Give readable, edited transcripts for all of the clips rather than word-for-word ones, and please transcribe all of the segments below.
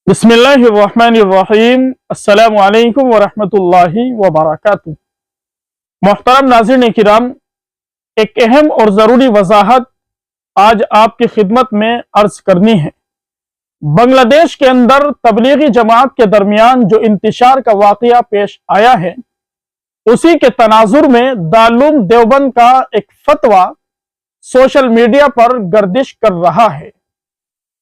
बिस्मिल्लाहिर्रहमानिर्रहीम। अस्सलामु अलैकुम वरहमतुल्लाहि वबरकातुहू। मोहतरम नाज़रीन किराम, एक अहम और ज़रूरी वजाहत आज आपकी खिदमत में अर्ज करनी है। बांग्लादेश के अंदर तबलीगी जमात के दरमियान जो इंतशार का वाक़या पेश आया है, उसी के तनाजुर में दारुल देवबंद का एक फतवा सोशल मीडिया पर गर्दिश कर रहा है।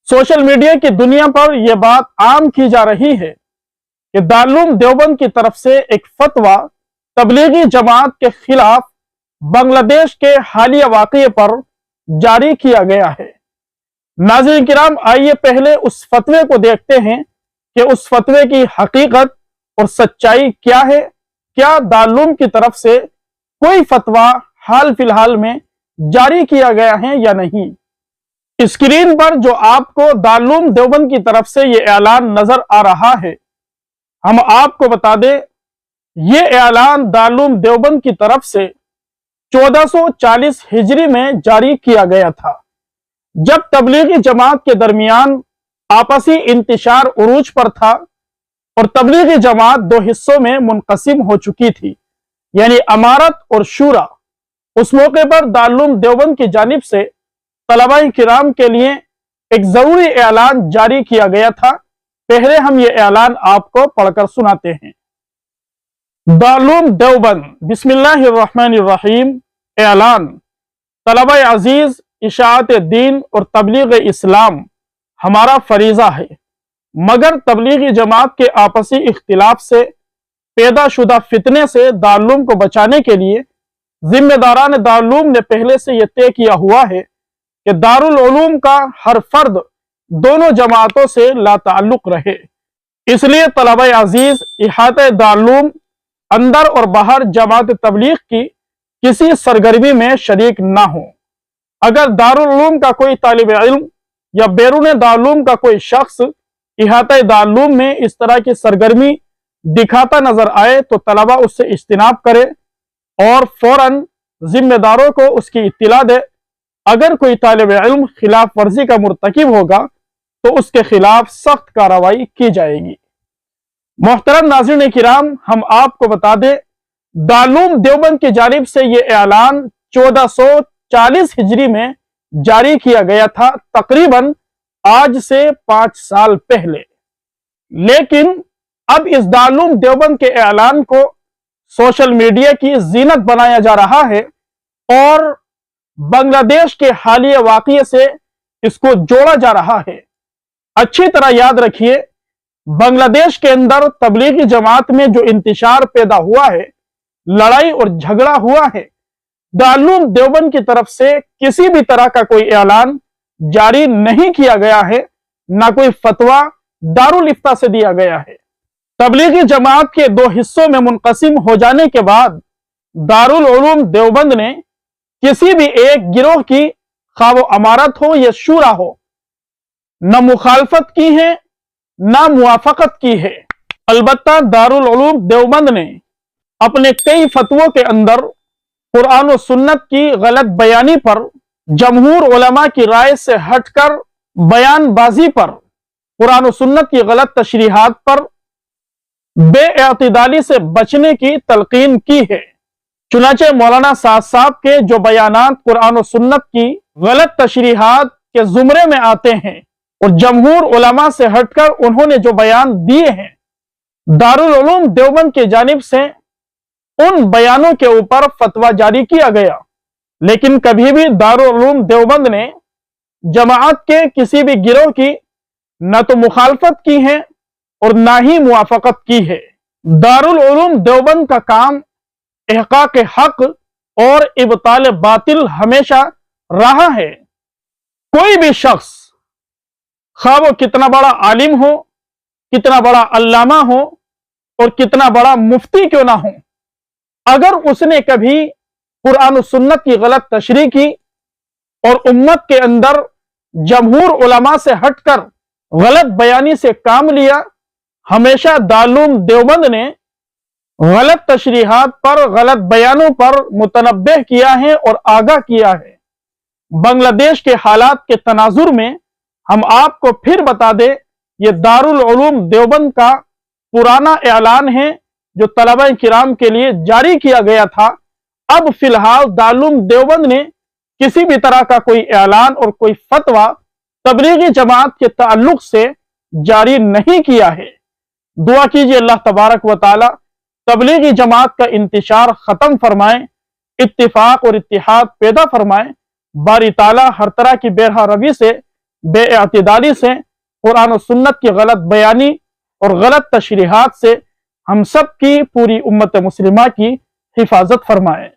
सोशल मीडिया की दुनिया पर यह बात आम की जा रही है कि दारुल देवबंद की तरफ से एक फतवा तबलीगी जमात के खिलाफ बांग्लादेश के हालिया वाक़ये पर जारी किया गया है। नाज़रीन किराम, आइए पहले उस फतवे को देखते हैं कि उस फतवे की हकीकत और सच्चाई क्या है। क्या दारुल की तरफ से कोई फतवा हाल फिलहाल में जारी किया गया है या नहीं। स्क्रीन पर जो आपको दारुल देवबंद की तरफ से ये ऐलान नजर आ रहा है, हम आपको बता दें, ये ऐलान दारुल देवबंद की तरफ से 1440 हिजरी में जारी किया गया था, जब तबलीगी जमात के दरमियान आपसी इंतशार उरूज पर था और तबलीगी जमात दो हिस्सों में मुनक़सिम हो चुकी थी, यानी अमारत और शूरा। उस मौके पर दारुल देवबंद की जानिब से तलबाए किराम के लिए एक जरूरी ऐलान जारी किया गया था। पहले हम ये ऐलान आपको पढ़कर सुनाते हैं। दारुल देवबंद, बिस्मिल्लाहिर्रहमानिर्रहीम। ऐलान, तलबाए अजीज, इशाअत दीन और तबलीग इस्लाम हमारा फरीजा है, मगर तबलीगी जमात के आपसी इख्तिलाफ से पैदा शुदा फितने से दारुल को बचाने के लिए जिम्मेदारान दारुल ने पहले से यह तय किया हुआ है कि दारुल उलूम का हर फर्द दोनों जमातों से लाताल्लुक रहे। इसलिए तलबाए अजीज, इहाते दारुल अंदर और बाहर जमात तबलीग की किसी सरगर्मी में शरीक ना हो। अगर दारुल उलूम का कोई तालिब इल्म या बैरून दारुल का कोई शख्स इहाते दारुल में इस तरह की सरगर्मी दिखाता नजर आए तो तलबा उससे इज्तिनाब करे और फौरन जिम्मेदारों को उसकी इत्तिला दे। अगर कोई तालिब इल्म खिलाफ वर्जी का मुर्तकिब होगा तो उसके खिलाफ सख्त कार्रवाई की जाएगी। मोहतरम नाज़रीन किराम, हम आपको बता दें, दारुल देवबंद की जानिब से यह ऐलान 1440 हिजरी में जारी किया गया था, तकरीबन आज से 5 साल पहले। लेकिन अब इस दारुल देवबंद के ऐलान को सोशल मीडिया की जीनत बनाया जा रहा है और बांग्लादेश के हालिया वाक़ये से इसको जोड़ा जा रहा है। अच्छी तरह याद रखिए, बांग्लादेश के अंदर तबलीगी जमात में जो इंतशार पैदा हुआ है, लड़ाई और झगड़ा हुआ है, दारुल देवबंद की तरफ से किसी भी तरह का कोई ऐलान जारी नहीं किया गया है, ना कोई फतवा दारुल इफ्ता से दिया गया है। तबलीगी जमात के दो हिस्सों में मुनक़सिम हो जाने के बाद दारुल उलूम देवबंद ने किसी भी एक गिरोह की, खा वो अमारत हो या शूरा हो, न मुखालफत की है न मुआफकत की है। अलबत्ता दारुल उलूम देवबंद ने अपने कई फतवों के अंदर कुरान और सुन्नत की गलत बयानी पर, जमहूर उलमा की राय से हटकर बयानबाजी पर, कुरान और सुन्नत की गलत तशरीहात पर बेअतिदाली से बचने की तलकीन की है। चुनाचे मौलाना साद साहब के जो बयानात कुरान और सुन्नत की गलत तशरीहात के जुमरे में आते हैं और जमहूर उलमा से हटकर उन्होंने जो बयान दिए हैं, दारुल उलूम देवबंद की जानिब से उन बयानों के ऊपर फतवा जारी किया गया। लेकिन कभी भी दारुल उलूम देवबंद ने जमात के किसी भी गिरोह की न तो मुखालफत की है और ना ही मुआफकत की है। दारुल उलूम देवबंद का काम इहक़ाक़ हक और इब्ताल बातिल हमेशा रहा है। कोई भी शख्स, खा वो कितना बड़ा आलिम हो, कितना बड़ा अल्लामा हो और कितना बड़ा मुफ्ती क्यों ना हो, अगर उसने कभी कुरान और सुन्नत की गलत तशरीह की और उम्मत के अंदर जमहूर उलमा से हटकर गलत बयानी से काम लिया, हमेशा दारुल देवबंद ने गलत तशरीहात पर, गलत बयानों पर मुतनब्बह किया है और आगाह किया है। बांग्लादेश के हालात के तनाजुर में हम आपको फिर बता दें, یہ دارul उलूम देवबंद का पुराना ऐलान है जो तलबा किराम के लिए जारी किया गया था। अब फिलहाल दारुल उलूम देवबंद ने किसी भी तरह का कोई ऐलान और कोई फतवा तबलीगी जमात के ताल्लुक से जारी नहीं किया है। दुआ कीजिए अल्लाह तबारक व ताला तबलीगी जमात का इंतशार खत्म फरमाए, इत्तिफाक और इत्तिहाद पैदा फरमाए। बारी ताला हर तरह की बेरहा रवी से, बेअतिदाली से, कुरान और सुन्नत की गलत बयानी और गलत तशरीहात से हम सब की पूरी उम्मत मुस्लिमा की हिफाजत फरमाए।